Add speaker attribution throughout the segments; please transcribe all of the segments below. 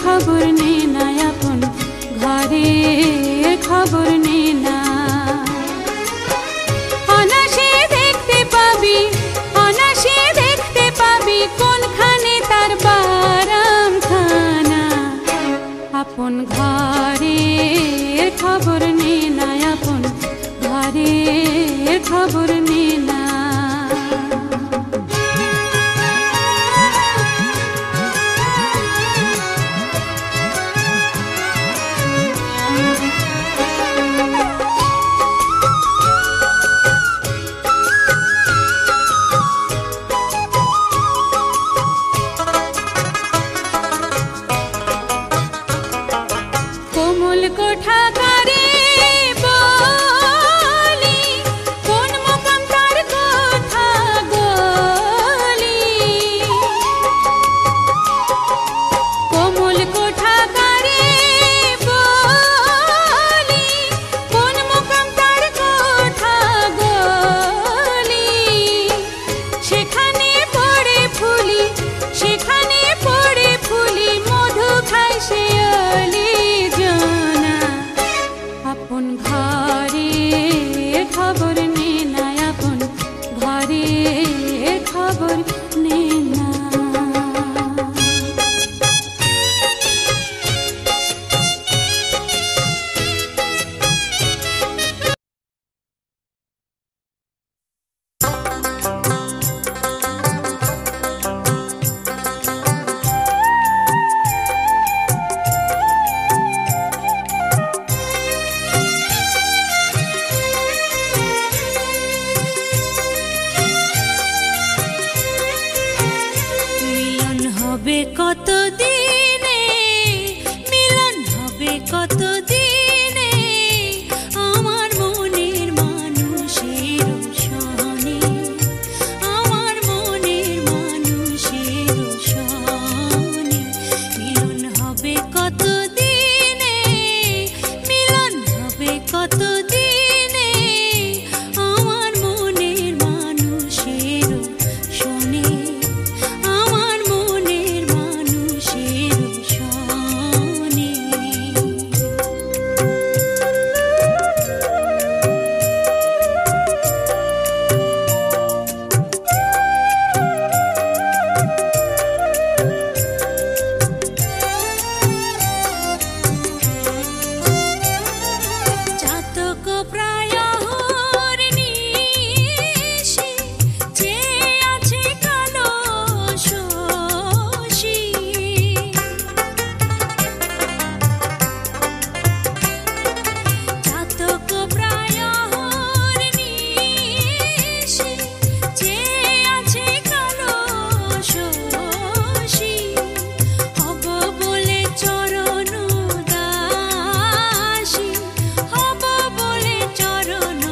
Speaker 1: খবর নে না আপন ঘরের খবর নে না। অনাসে দেখতে পাবি, অনাসে দেখতে পাবি কোনখানে তার বারামখানা। আপন ঘরের খবর নে না আপন ঘরের খবর নে না। কোমল কোঠা কারে বলি কোন মোকাম তার কথা গলি। কোমল কোঠা কারে বলি কোন মোকাম তার কথা গলি। সেখানে পড়ে ফুলি, সেখানে পড়ে ফুলি মধু খাই সে অলি জানা। আপন ঘরের খবর নে না আপন ঘরের খবর নে না। মিলন হবে কত দিনে, মিলন হবে কত দিনে আমার মনের মানুষের সনে, আমার মনের মানুষের সনে। মিলন হবে কত দিনে, মিলন হবে কত দিনে আমার মনের মানুষের সনে, আমার মনের মানুষের সনে। চাতক প্রায় হরিণীশি চেয়ে আছে কালো শশী। চাতক প্রায় হরিণীশি চেয়ে আছে কালো শশী। হব বলে চরণ দাসী, হব বলে চরণ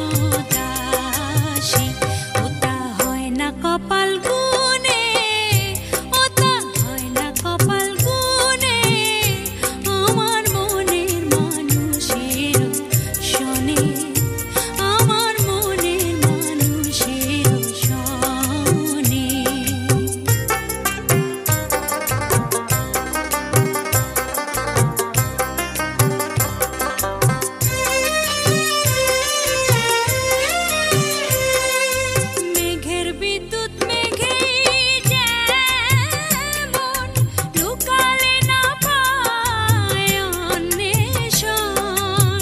Speaker 1: দাসী। ওটা হয় না কপাল গুনে, ওটা হয় না কপাল গুনে আমার মনের মানুষের সনে, আমার মনের মানুষের সনে। মেঘের বিদ্যুৎ মেঘেই যেমন লুকালে না পায় অন্বেষণ।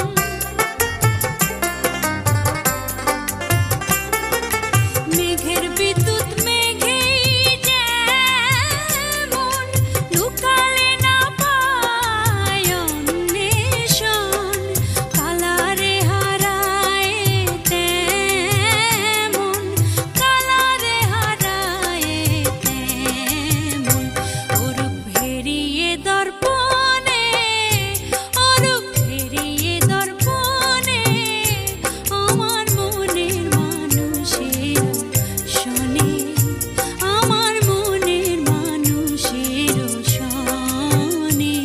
Speaker 1: মেঘের বিদ্যুৎ মেঘেই যেমন লুকালে না পায় অন্বেষণ। কালারে হারায় তেমন, কালারে হারায় তেমন ওরূপ হেরিয়ে দর্পণে, ওরূপ হেরিয়ে দর্পণে আমার মনের মানুষের সনে, আমার মনের মানুষের সনে।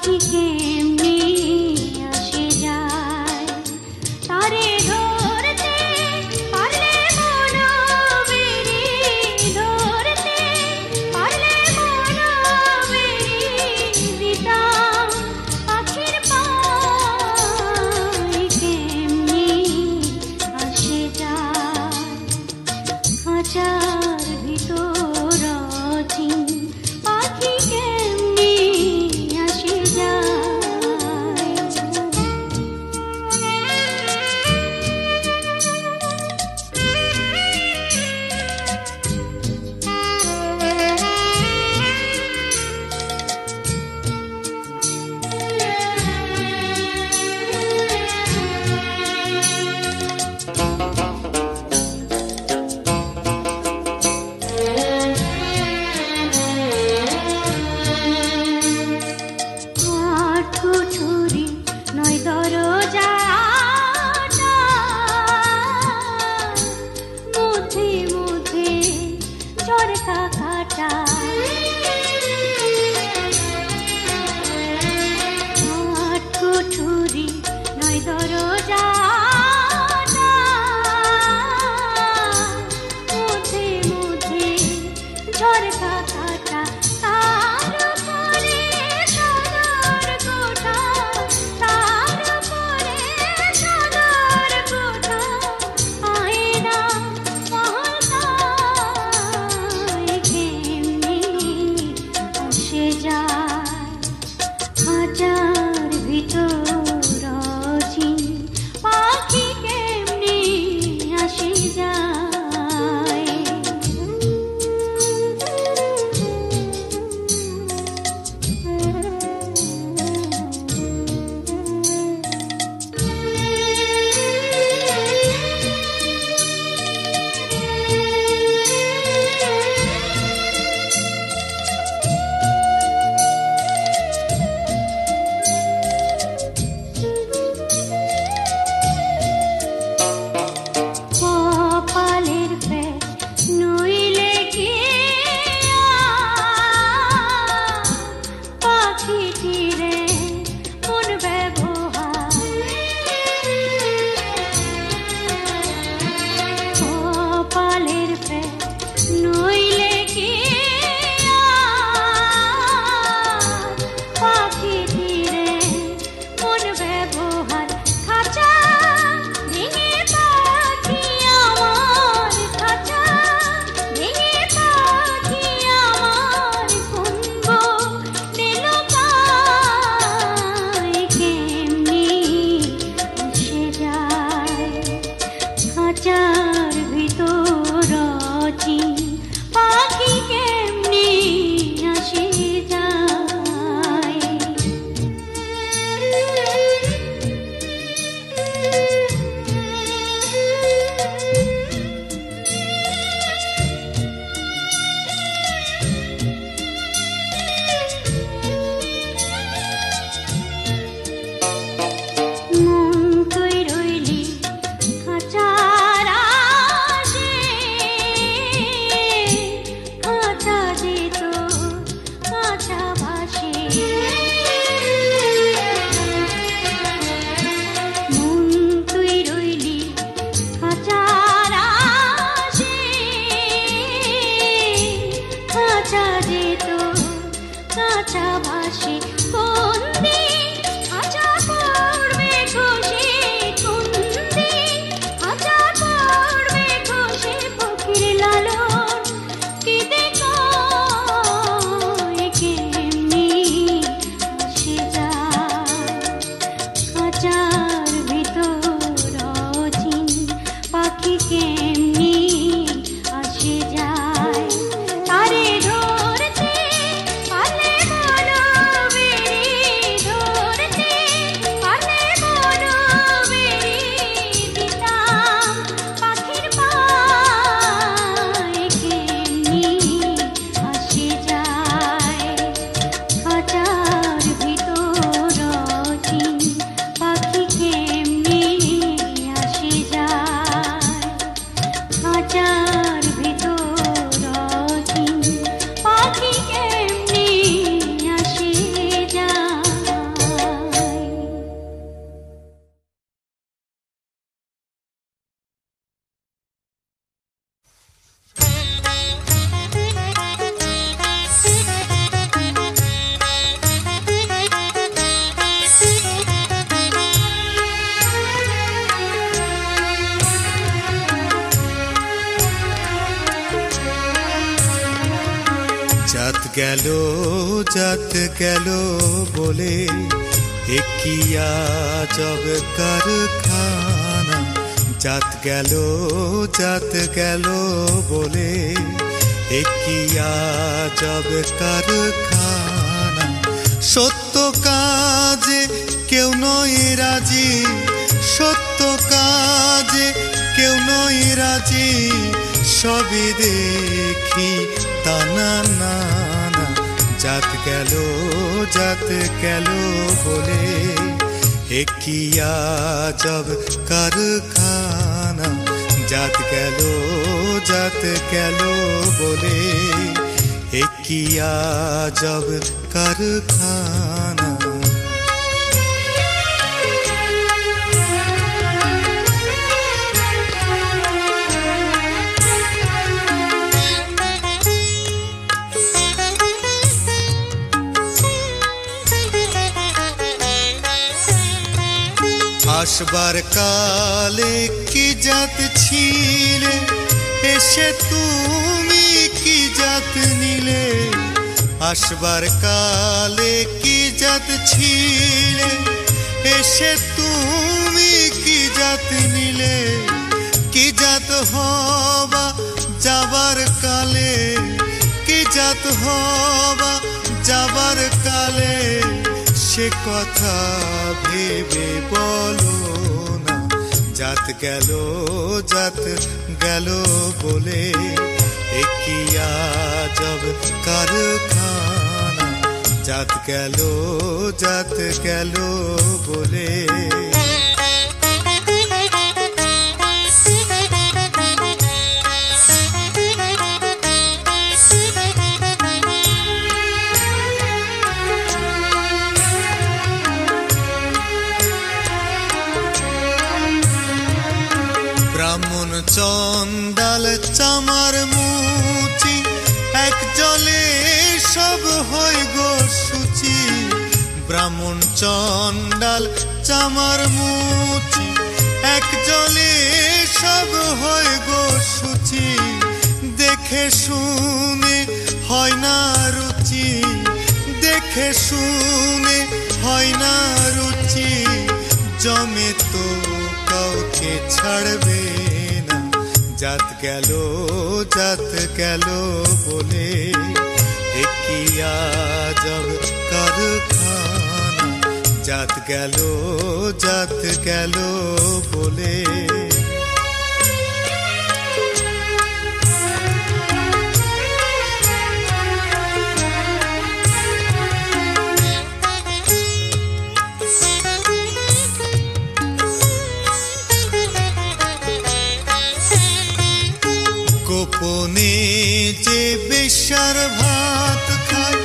Speaker 1: পাখি কেমনি আসে যায় তারে ধরতে পারলে মনবেরি ধরতে পারলে মনবেরি দিতাম পাখির পায় কেমনি আসে যায় খাঁচার ভিতর অচিন পাখি কেমনি আসে যায় ছুরি নয় দরজা মধ্যে মধ্যে চরকা কাটা ছুরি নয় দরজা মধ্যে মধ্যে চরকা কাটা খাঁচার ভিতর অচিন পাখি কেমনি আসে যায় নইলে কি পাখিটিরে কোন ব্যবহার কপালের নইলে কি পাখিটিরে কোন ব্যবহার খাঁচা ভেঙে পাখি আমার খাঁচা ভেঙে পাখি আমার কুম্ভ নিল
Speaker 2: গেল বলে কি আজব কারখানা, জাত গেল বলে কি আজব কারখানা। সত্য কাজে কেউ নয় রাজি, সত্য কাজে কেউ নয় রাজি, সবই দেখি তানা না না। জাত গেল বলে কি আজব কারখানা, জাত গেল বলে কি আজব কারখানা। আসবার কালে কি জাত ছিলে, এসে তুমি কি জাত নিলে। আসবার কালে কি জাত ছিলে, এসে তুমি কি জাত নিলে। কি জাত হবা যাবার কালে, কি জাত হবা যাবার কালে, সে কথা ভেবে বলো না। জাত গেল বলে কি আজব কারখানা, জাত গেল বলে। ব্রাহ্মণ চন্ডাল চামার মুচি, এক জলে সব হয় গো সূচি। ব্রাহ্মণ চন্ডাল চামার মুচি, এক জলে সব হয় গো সূচি। দেখে শুনে হয় না রুচি, দেখে শুনে হয় না রুচি। জমে তো কাউকে ছাড়বে না। জাত গেল বলে কি আজব কারখানা, জাত গেল বলে। গোপনে যে বেশ্যার ভাত খায়,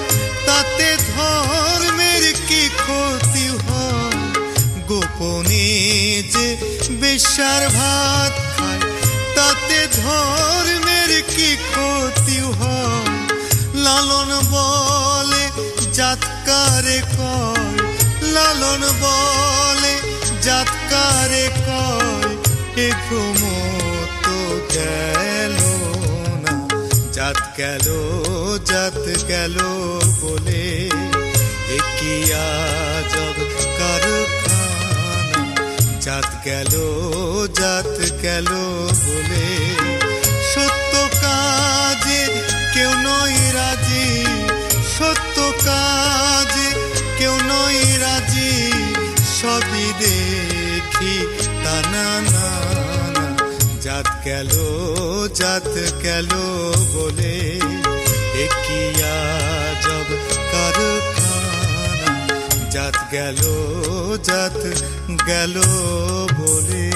Speaker 2: তাতে ধর্মের কি ক্ষতি হয়। গোপনে যে বেশ্যার ভাত খায়, তাতে ধর্মের কি ক্ষতি হয়। লালন বলে জাতকারে কয়, লালন বলে জাতকারে কয়, এ ভ্রম তো গেল না। জাত গেল বলে কি আজব কারখানা, জাত গেল বলে। সত্য কাজে কেউ নয় রাজি, সত্য কাজে কেউ নয় রাজি, সবই দেখি তানা না না। জাত গেল বলে কি আজব কারখানা, জাত গেল বলে।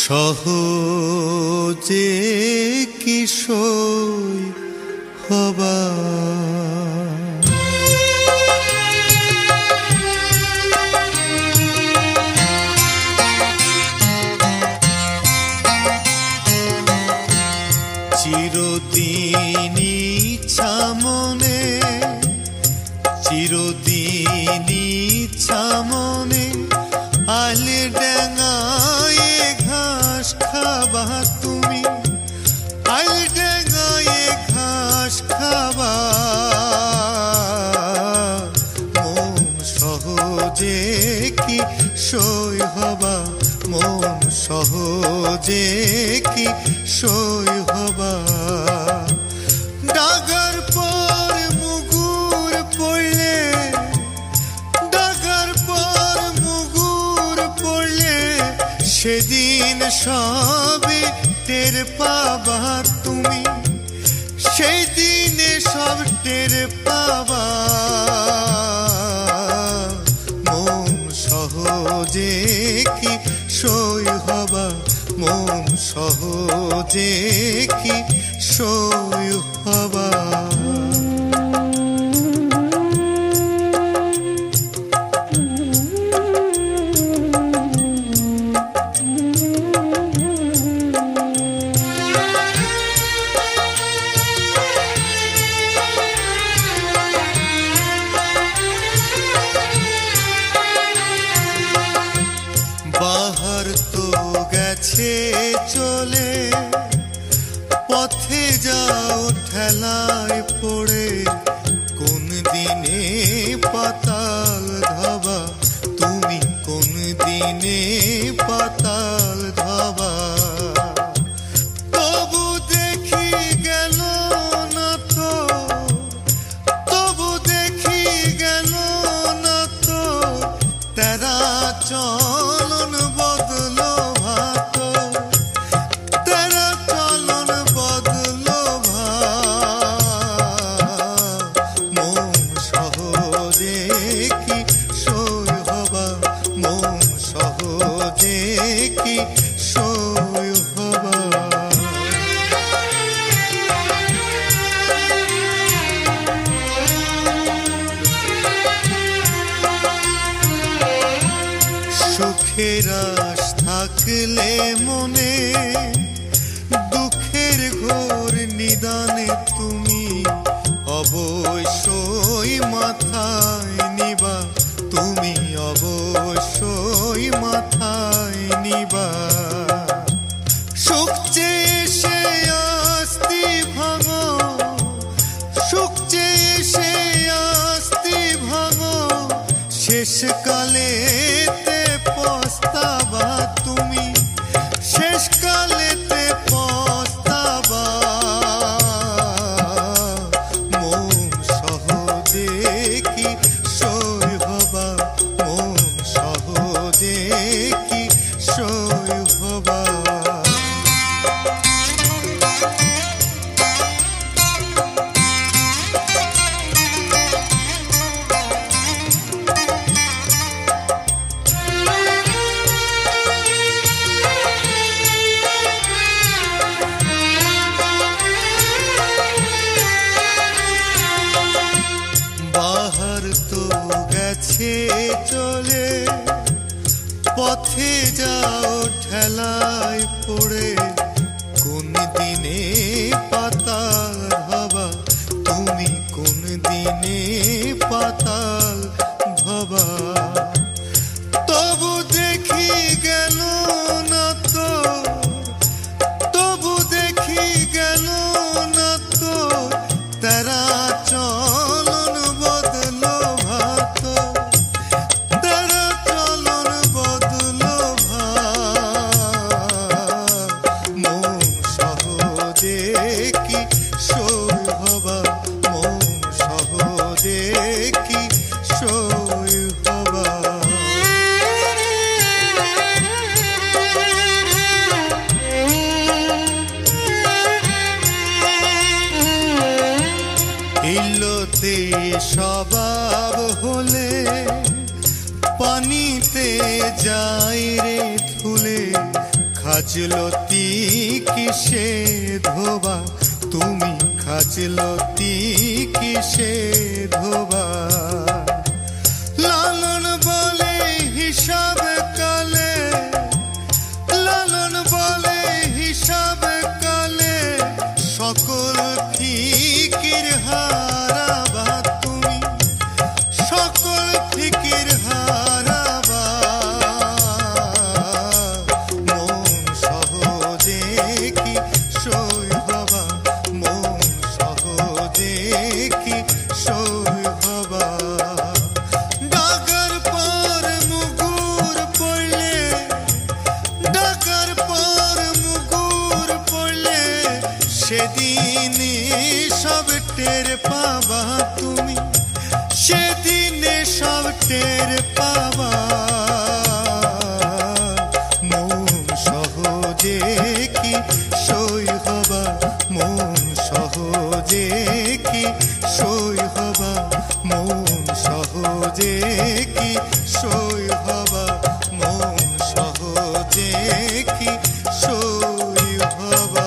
Speaker 2: সহজে কি সই হবা। চিরদিন ইচ্ছা মনে, চিরদিন ইচ্ছা মনে, আলে ডাঙায় ঘাস খাবা তুমি, আলে ডাঙায় ঘাস খাবা। মন সহজে কি সই হবা, মন সহজে কি সই হবা। ডাগার পর মুগুর পড়লে, ডাগার পর মুগুর পড়লে, সেদিন সবে টের পাবা তুমি, সেই দিনে সব টের পাবা। মন সহজে কি সই হবা, মন সহজে কি সই হবা। বাহার তো গেছে চলে, পথে যাও ঠেলায় পড়ে, কোন দিনে পাতাল ধাবা তুমি, কোন দিনে পাতাল ধাবা। তবু দেখি গেল না তো, তবু দেখি গেল না তো, তেরা চলন বদলো ভাত, তেরা চলন বদলো ভাত। মন সহজে কি সই হবা, মন সহজে কি সই হবা। সুখের আশ থাকলে মনে, দুঃখের ঘোর নিদানে তুমি, অবশ্যই মাথায় নিবা তুমি, অবশ্যই মাথায় নিবা। সুখ চেয়ে সে আস্তি ভাঙো, সুখ চেয়ে সে আস্তি ভাঙো, শেষকালেতে পস্তাবা তুমি, শেষকালেতে পস্তাবা। মন সহজে কি সই হবা, মন সহজে কি সই হবা। বাহার তো গেছে চলে, পথে যাও ঠেলায় পড়ে, কোন দিনে পাতাল ধাবা তুমি, কোন দিনে পাতাল ধাবা। তবু দেখি গেল না তো, তবু দেখি গেল না তো, তেরা চলন বদলো ভাত, তেরা চলন বদলো ভাত। মন সহজে কি সই হবা, মন সহজে কি সই হবা। ইলোতে স্বভাব হলে, পানিতে যাই রে ফুলে, খাজলতি কিসে ধোবা, তুমি খাজলতি কিসে ধোবা। লালন বলে হিসাব কালে, লালন বলে হিসাব কালে, সকল ফিকির হারাবা তুমি, সকল ফিকির হারাবা। মন সহজে কি সই হবা, মন সহজে কি সই হবা। ডাকার পর মুগুর পড়লে, ডাকার পর মুগুর পড়লে, সেদিনে সব টের পাবা তুমি, সেদিনে সব টের পাবা। মন সহজে কি সই হবা, মন সহজে কি সই হবা, মন সহজে কি সই হবা, মন সহজে কি সই হবা।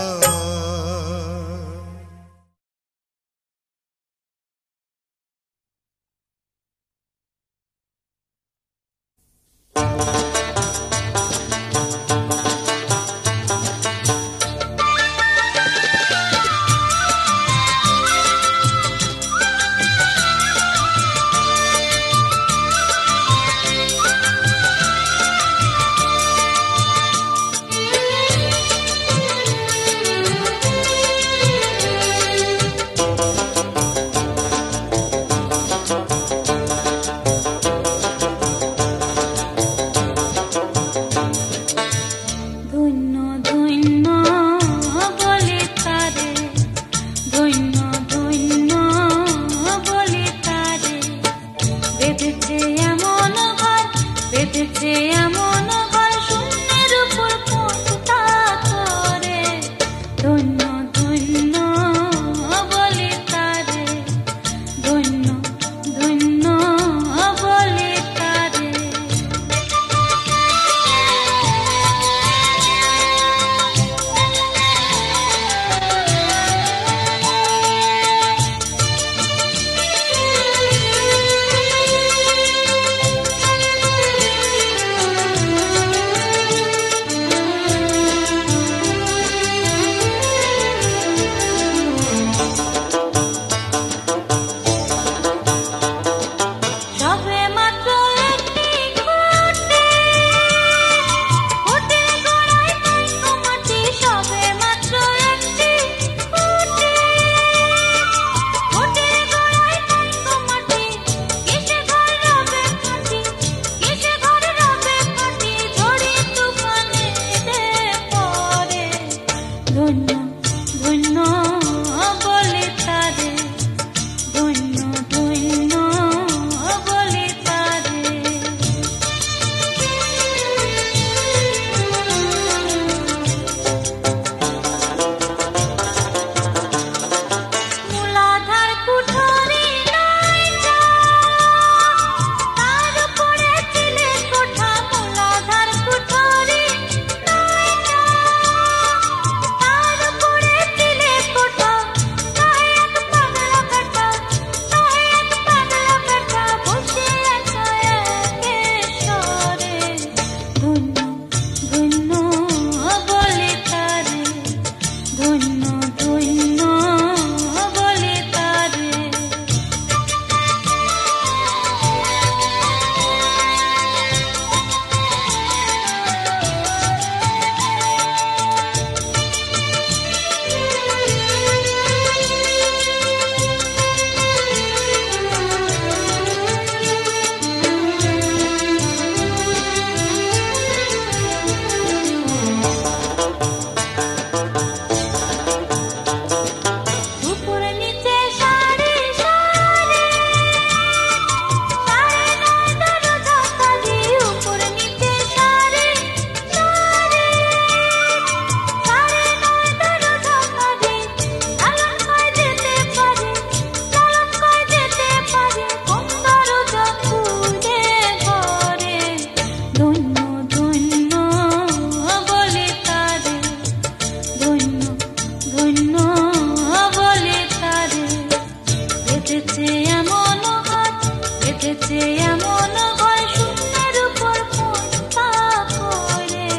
Speaker 1: পেতেছে এমন হাত, পেতেছে এমন হয় শূন্যের উপর ফোঁটা করে।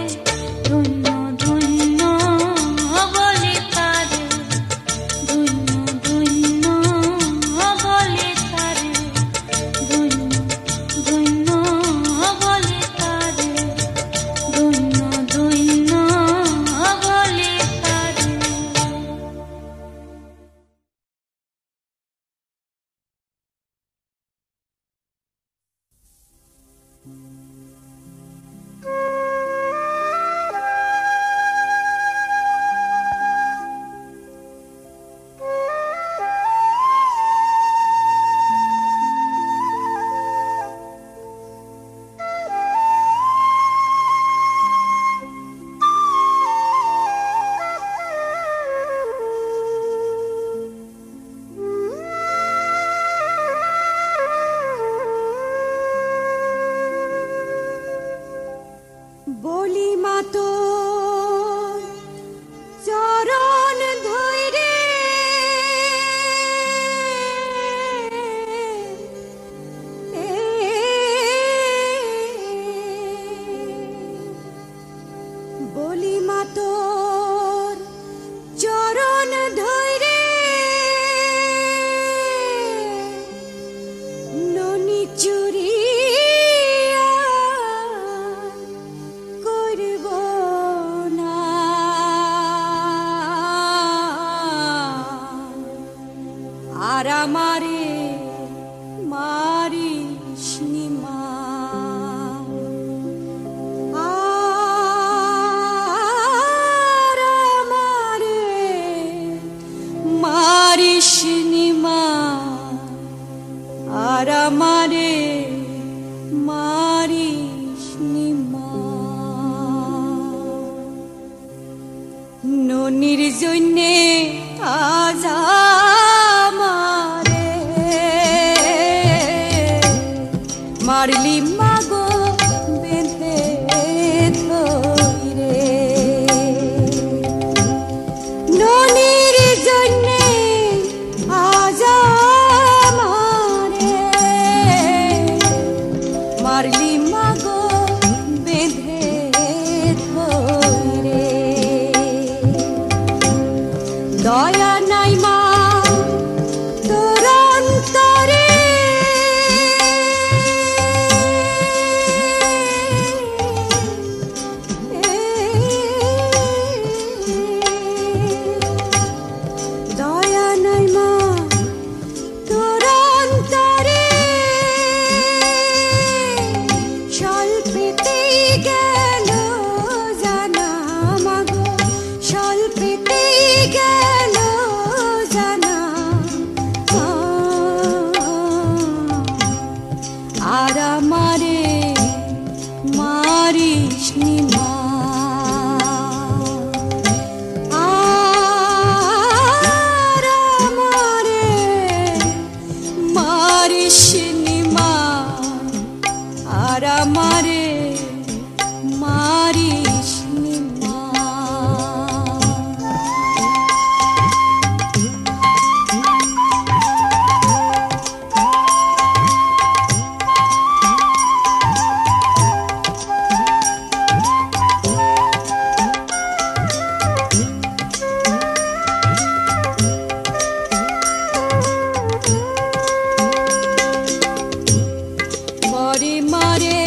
Speaker 1: ধন্য ধন্য বলে তারে, ধন্য ধন্য বলে তারে, ধন্য ধন্য বলে তারে, ধন্য ধন্য বলে তারে।
Speaker 3: বলি মা তোর চরণ ধইরে বলি মা তোর চরণ ধইরে ননি চুরি করব না, আর আমারে মারিস নি মা, আর আমারে মারিস নি মা, আর আমারে মারিস নি মা। ননির জন্যে আজ আমারে মারলি মাগো বেঁধে ধইরে। ননির জন্যে আজ আমারে মারলি মাগো বেঁধে ধইরে। দয়া নাই মা তোর অন্তরে, দয়া নাই মা তোর অন্তরে, স্বল্পেতেই গেল জানা মাগো, স্বল্পেতেই গেল জানা। আর আমারে মারিস নি মা, আর আমারে মারিস নি মা, আর আমারে মারিস নি মা। পরে মারে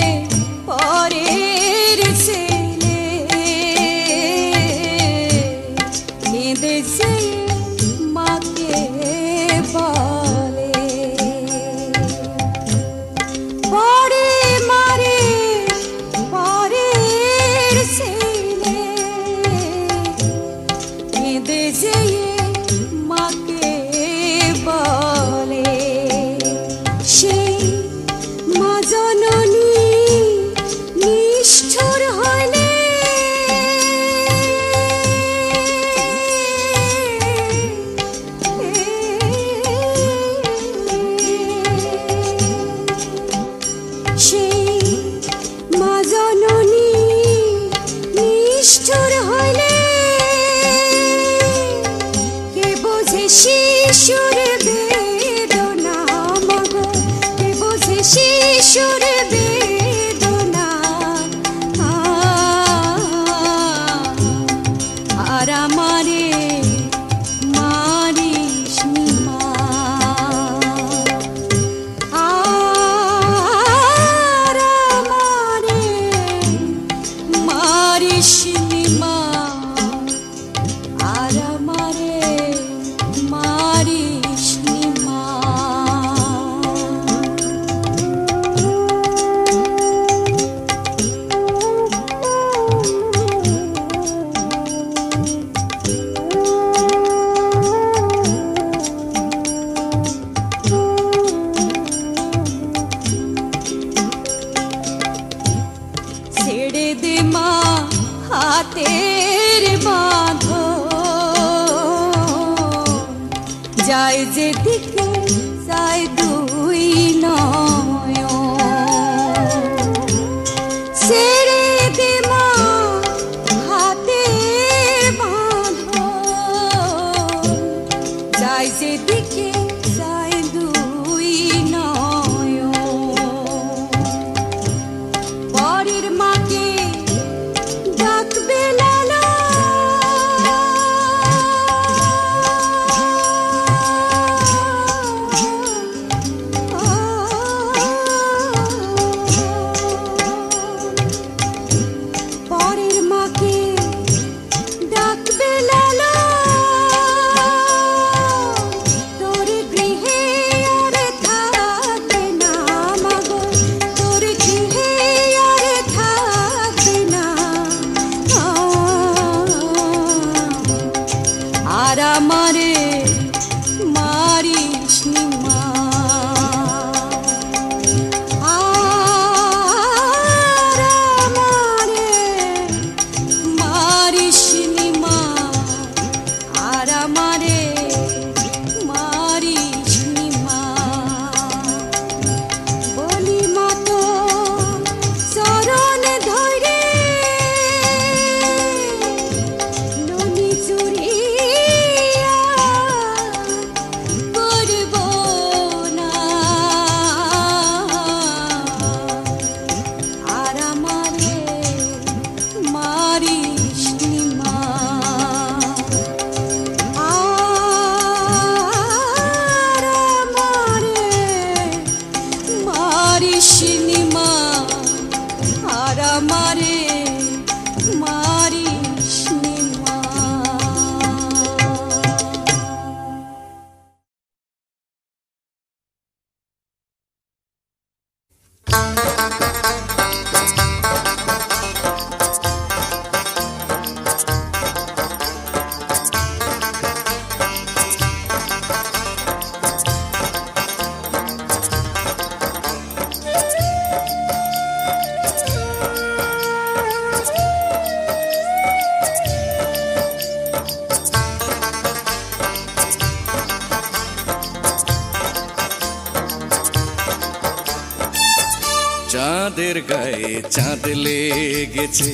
Speaker 4: চাঁদের গায়ে চাঁদ লেগেছে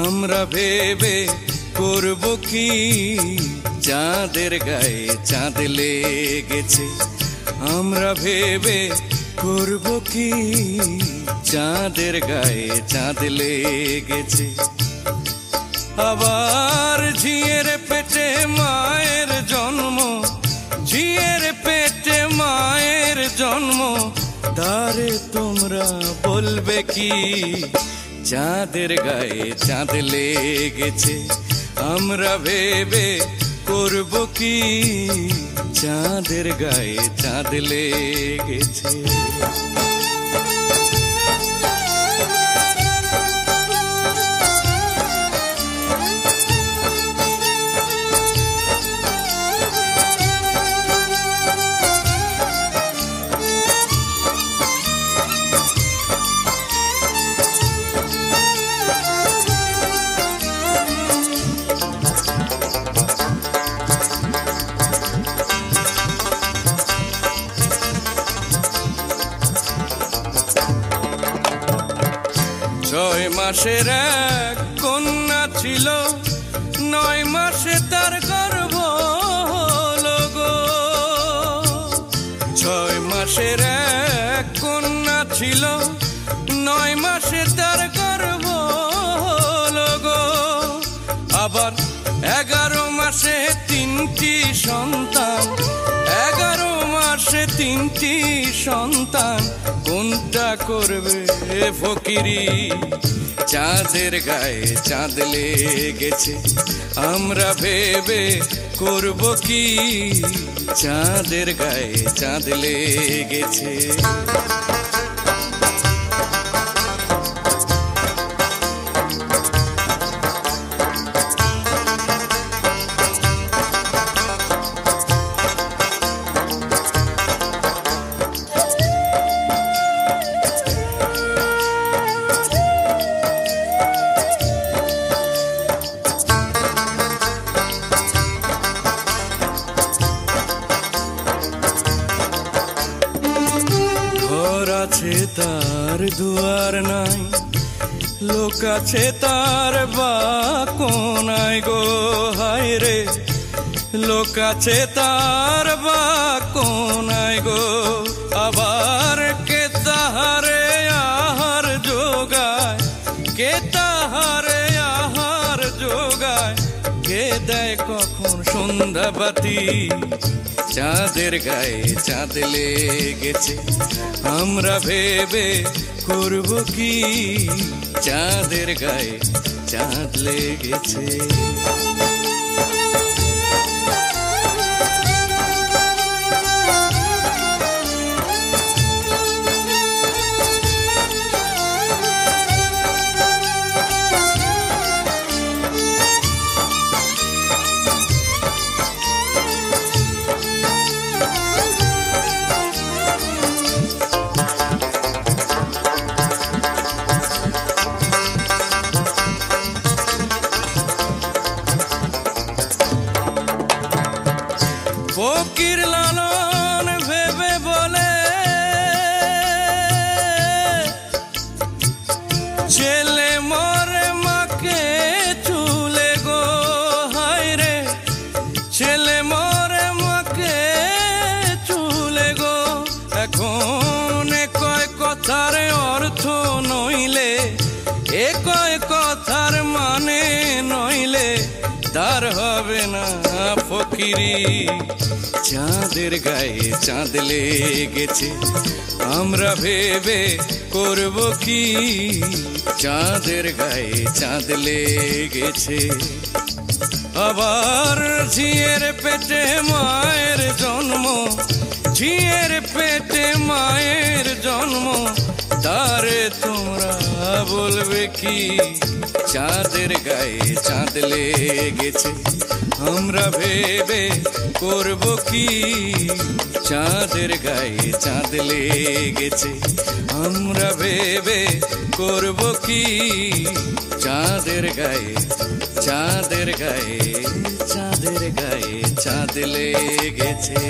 Speaker 4: আমরা ভেবে করব কি চাঁদের গায়ে চাঁদ লেগেছে আমরা ভেবে করব কি চাঁদের গায়ে চাঁদ লেগেছে আবার ঝিয়ের পেটে মায়ের জন্ম ঝিয়ের পেটে মায়ের জন্ম তারে তোমরা বলবে কি চাঁদের গায়ে চাঁদ লেগেছে আমরা ভেবে করব কি চাঁদের গায়ে চাঁদ লেগেছে ছয় মাসের এক কন্যা ছিল 9 মাসে তার গর্ভ হলো গো 6 মাসের এক কন্যা ছিল 9 মাসে তার গর্ভ হলো গো আবার 11 মাসে 3টি সন্তান 11 মাসে 3টি সন্তান কোনটা করবে ফকিরি চাঁদের গায়ে চাঁদ লেগেছে আমরা ভেবে করব কি চাঁদের গায়ে চাঁদ লেগেছে আছে তার দুয়ার নাই লোক আছে তার বাকোনায় গো হায় রে লোক আছে তার বাকোনায় গো আবার কে তাহারে আহার যোগায় কে তাহারে আহার যোগায় কে দেয় কখন সন্ধ্যাবাতি চাঁদের গায়ে চাঁদ লেগেছে আমরা ভেবে করব কি চাঁদের গায়ে চাঁদ লেগেছে ফকির লালন ভেবে বলে ছেলে মরে মাকে চুলে গো হায় রে ছেলে মরে মাকে চুলে গো এখন কয় কথার অর্থ নইলে এ কয় কথার মানে নইলে তার হবে না ফকিরি চাঁদের গায়ে চাঁদ লেগেছে আমরা ভেবে করব কি চাঁদের গায়ে চাঁদ লেগেছে আবার ঝিয়ের পেটে মায়ের জন্ম ঝিয়ের পেটে মায়ের জন্ম তারে তোমরা বলবে কি চাঁদের গায়ে চাঁদ লেগেছে, আমরা ভেবে করব কি চাঁদের গায়ে চাঁদ লেগেছে, আমরা ভেবে করব কি চাঁদের গায়ে চাঁদের গায়ে চাঁদের গায়ে চাঁদ লেগেছে।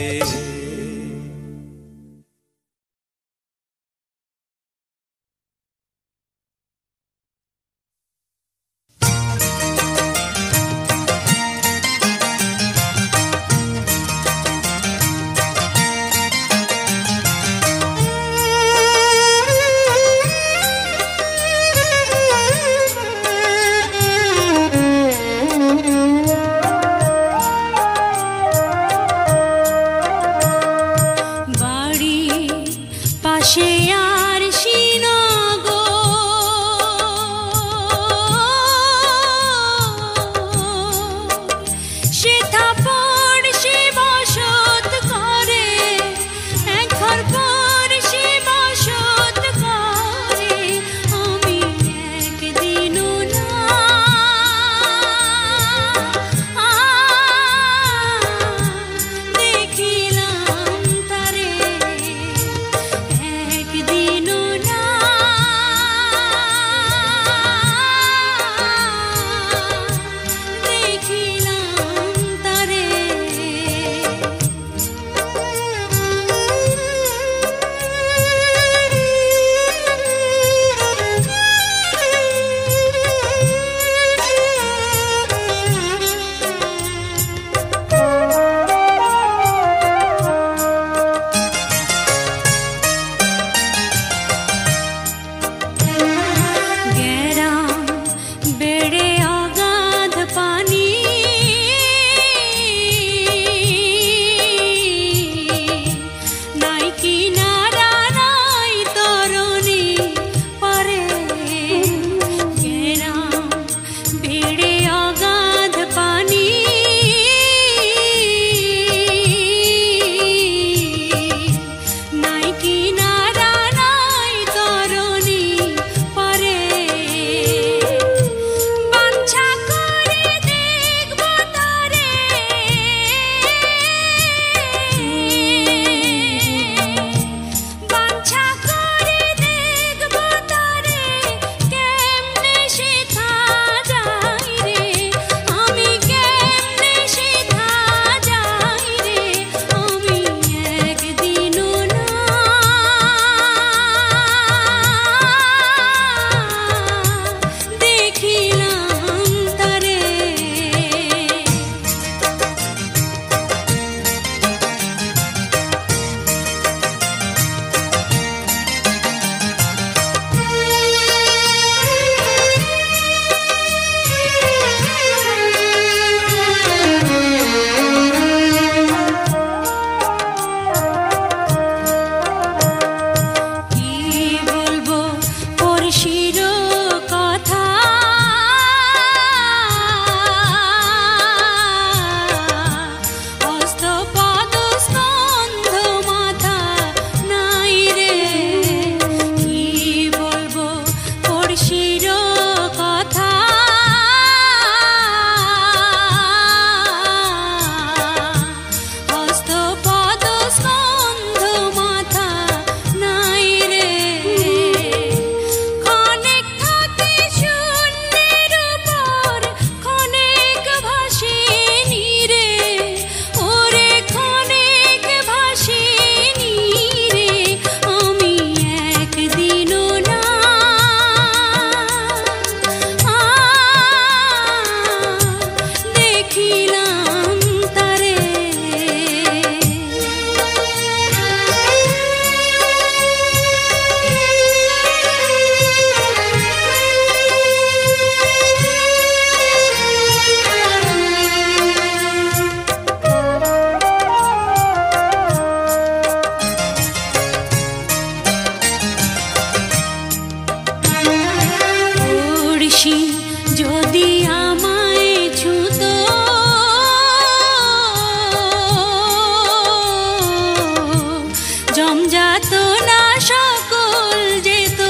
Speaker 1: যাতনা সকল যেত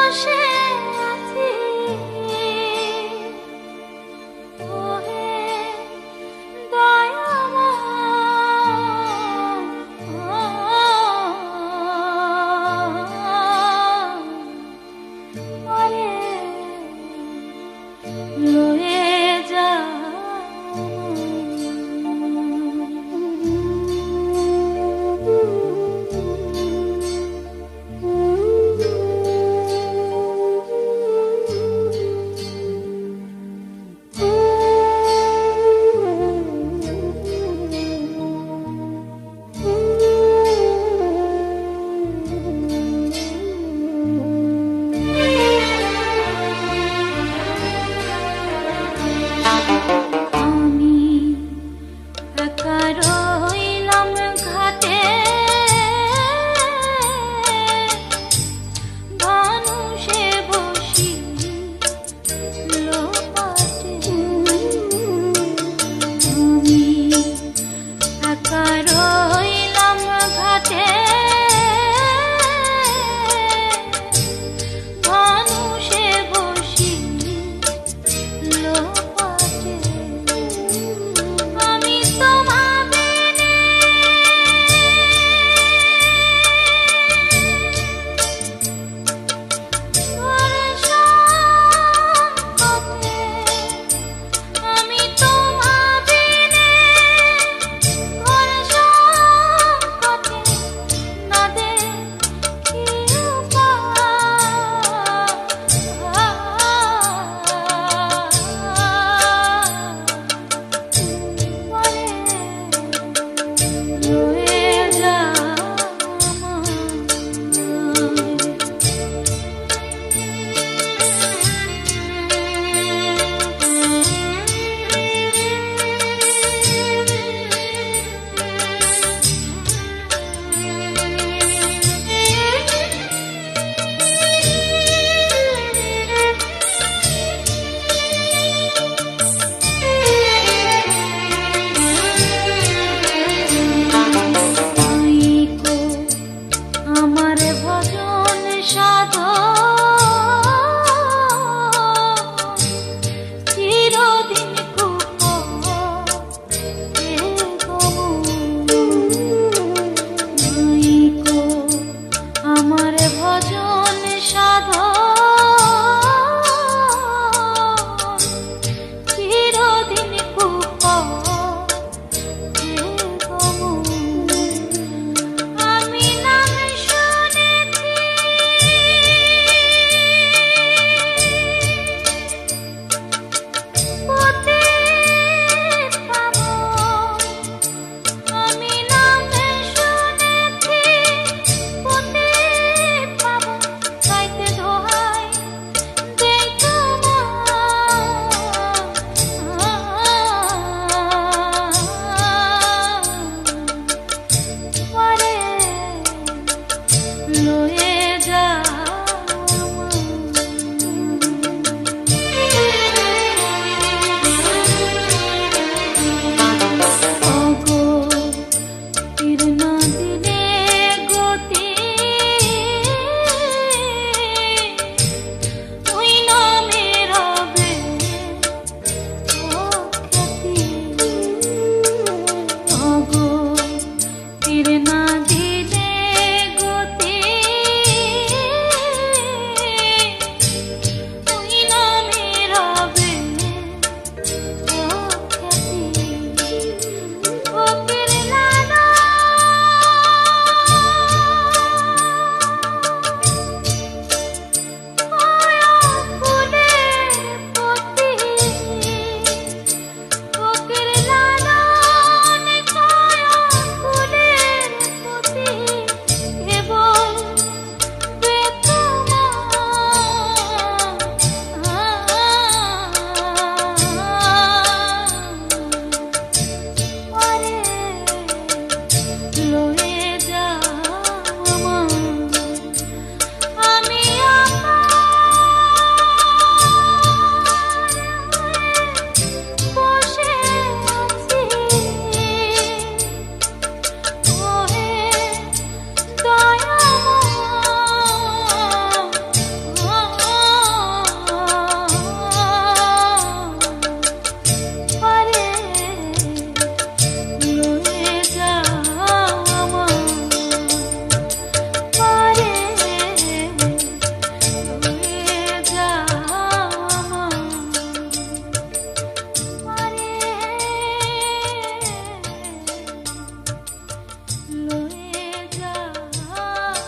Speaker 3: বসে